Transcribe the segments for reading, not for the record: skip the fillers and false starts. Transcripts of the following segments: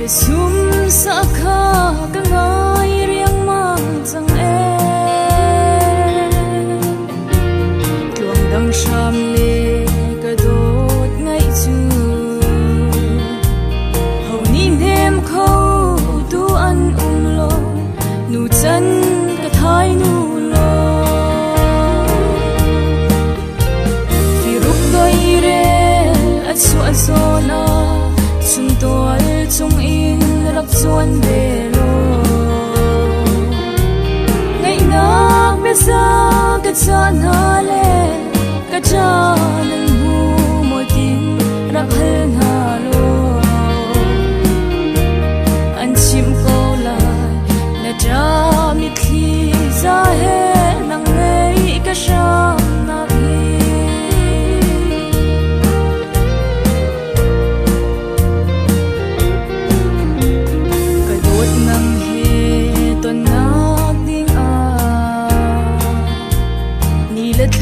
sum sa kha ka ngai riang mang chang e tuang dang sham le ka dot ngai chu ho ni nem kho tu an lo nu chan ka thai nu lo fi ruk doi re a chu a zona chung toal chung in rak chuan ve lo ngai nak be sa ka chan ha le ka cha nan bu mo tin rak hal na lo an chim ko la na cha mi khi za he nang ngai ka sham na hi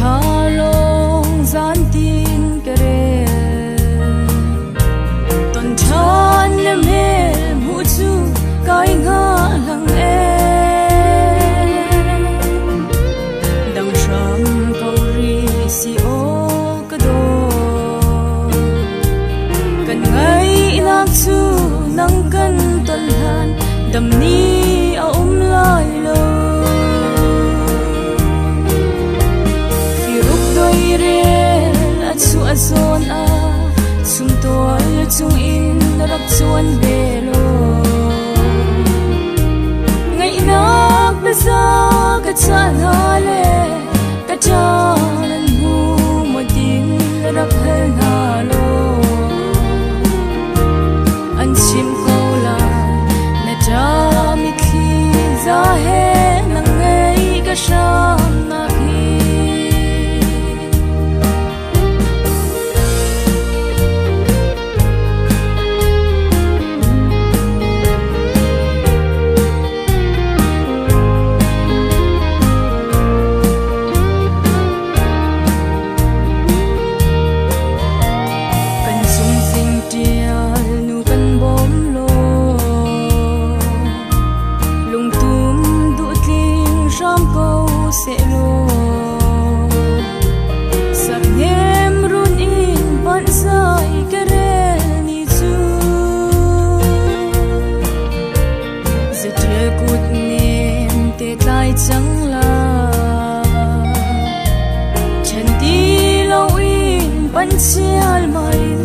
tha long zan tin kare ton chan le me mu chu kai nga lang e dang sham kau ri si o ka do kan ngai nak chu nang kan ton han dam ni a lai lo chu a zon a chung toal chung in rak chuan ve lo ngai nak be sa ka chan ha le ka cha nan bu mo tin rak hal na lo an chim ko la na cha mi khi za he nang ngai ka sham na hi se lo sak nem run in ban sai kare ni chu zetle kut nem te tai chang la chan ti lo in ban chial main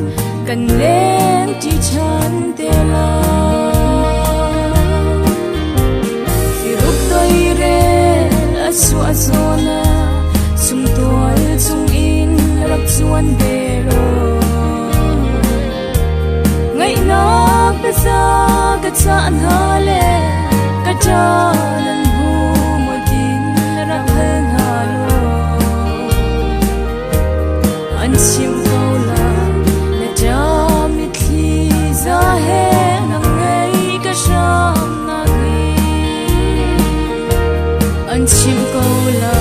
kan lem ti chan te la chu a zona chung toal chung in rak chuan ve lo ngai nak be sa ka chan ha le ka cha nan bu mo tin rak hal na lo an chim ko la na cha mi khi za he nang ngai ka sham na hi an chim ko la